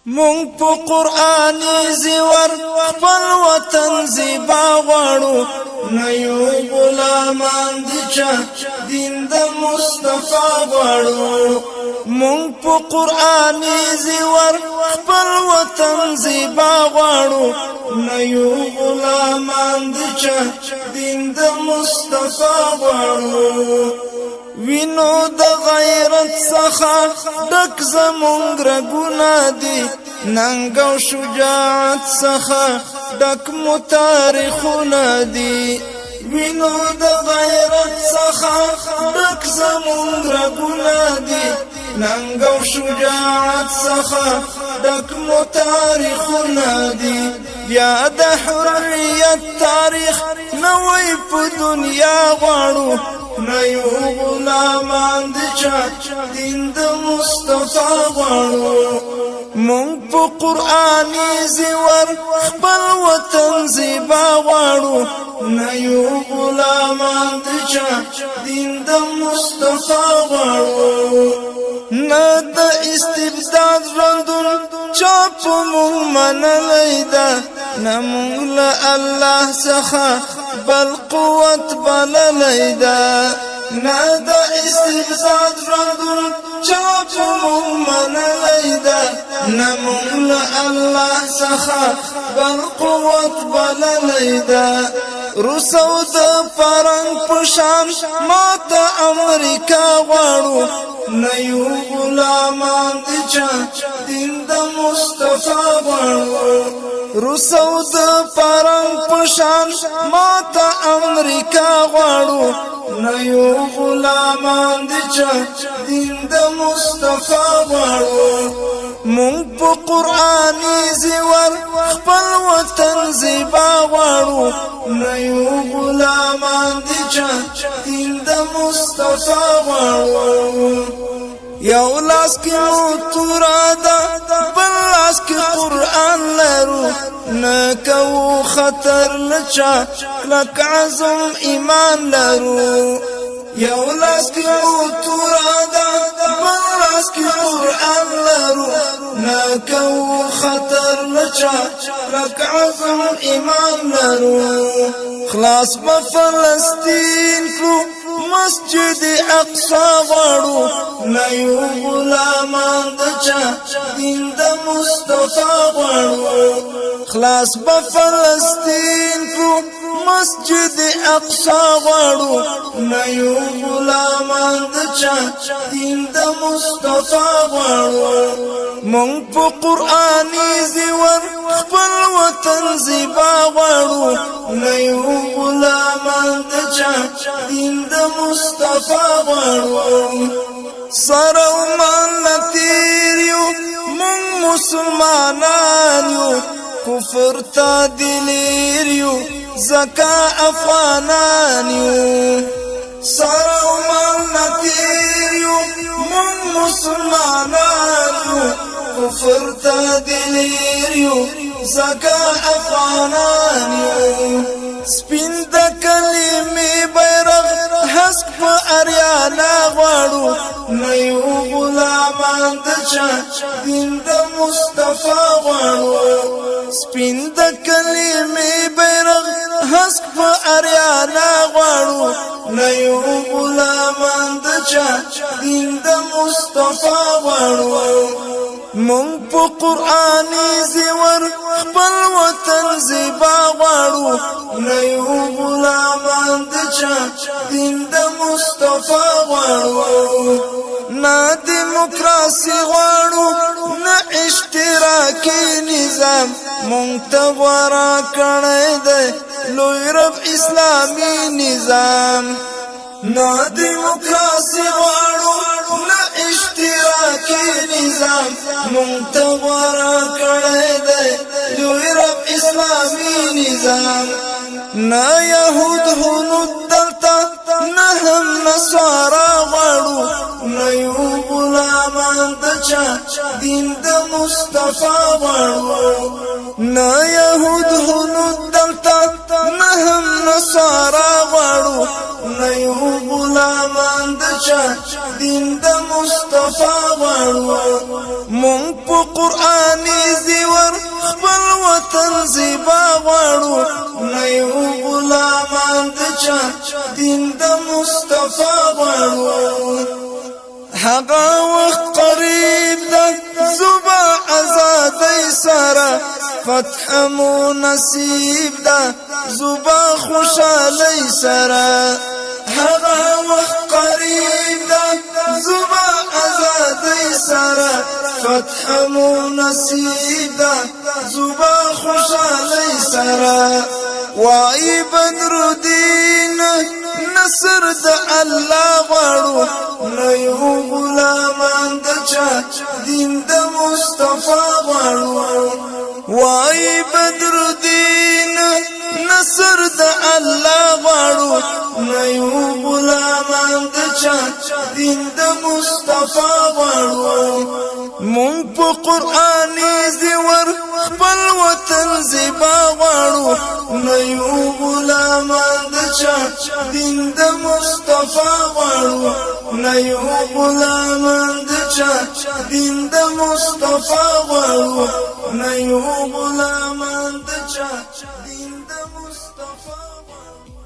مونږ په قرآني زیور خپل وطن زیبا غواړو نه یو غلامان د چا دین د مصطفی غواړو مونږ په قرآني زیور خپل وطن زیبا غواړو نه یو غلامان د چا دین د مصطفی غواړو وینو د غیرت څخه ډک زمونږ رګونه دي ننګ او شجاعت څخه ډک مو تاریخونه دي وینو د غیرت څخه ډک زمونږ رګونه دي ننګ او شجاعت څخه ډک مو تاریخونه دي بیا د حریت تاریخ نوی په دنیا غواړو نه یو غلامان د چا دین د مصطفی غواړو مونږ په قرآني زیور خپل وطن زیبا غواړو نه یو غلامان د چا دین د مصطفی غواړو نه د استبداد ژوندون چا په مونږ منلی ده نه مونږ له الله څخه بل قوت بللی ده نه د استبداد ژوندون چا په مونږ منلی ده نه مونږ له الله څخه بل قوت بللی ده روس او د فرنګ په شان ماته امریکا غواړو نه یو غلامان د چا دین د مصطفی غواړو روس او د فرنګ په شان ماته امریکا غواړو نه یو غلامان د چا دین د مصطفی غواړو مونږ په قرآني زیور خپل وطن زیبا غواړو نه یو غلامان د چا دین د مصطفی غواړو یو لاس کې مو تورا ده بل لاس کې قرآن لرو نه کوو خطر لچا کلک عزم ایمان لرو یو لاس کې مو تورا ده بل لاس کې قرآن لرو نه کوو خطر لچا کلک عزم ایمان لرو خلاص په فلسطین کړو مسجد اقصا غواړو نه یو غلامان د چا دین د مصطفی غواړو خلاص په فلسطین کړو مسجد اقصا غواړو نه یو غلامان د چا دین د مصطفی غواړو مونږ په قرآني زیور خپل وطن زیبا غواړو نه یو غلامان د چا دین د مصطفی غواړو سره ومنه تیر یو مونږ مسلمانان یو کفر ته دلیر یو زکا افغانان یو سره ومنه تیر یو مونږ مسلمانان یو کفر ته دلیر یو زکا افغانان یو سپین د کلمې بیرغ حسک په اریانا غواړو نه یو غلامان د چا دین د مصطفی غواړو سپین د کلمې بیرغ حسک په اریانا غواړو نه یو غلامان د چا دین د مصطفی غواړو مونږ په قرآني زیور خپل وطن زیبا غواړو نه یو غلامان د چا دین د مصطفی غواړو نه دیموکراسي غواړو نه اشتراکي نظام مونږ ته غوره کړی دی لوی رب اسلامي نظام نه دیموکراسي غواړو نه اشتراکي نظام مونږ ته غوره کړی دی لوی رب اسلامي نظام نه یهود هنود دلته نه هم نصارا غواړو نه یو غلامان د چا دین د مصطفی غواړو نه یهود هنود دلته نه هم نصارا غواړو نه یو غلامان د چا دین د مصطفی غواړو مونږ په قرآني وطن زیبا غواړو نه یو غلامان د چا دین د مصطفی غواړو هغه وخت قریب ده زوبا آزادۍ سره فتح مو نصیب ده زوبا خوشحالۍ سره هغه وخت قریب ده زوبا آزادۍ سره فتح مو نصیب ده زوبا خوشحالۍ سره وای بدر الدین نصر د الله غواړو نه یو غلامان د چا دین د مصطفی غواړو وای بدر الدین نصر د الله غواړو نه یو غلامان د چا دین د مصطفی غواړو مونږ په قرآني زیور خپل وطن زیبا غواړو نه یو غلامان د چا دین د مصطفی غواړو نه یو غلامان د چا دین د مصطفی غواړو نه یو غلامان د چا دین د مصطفی غواړو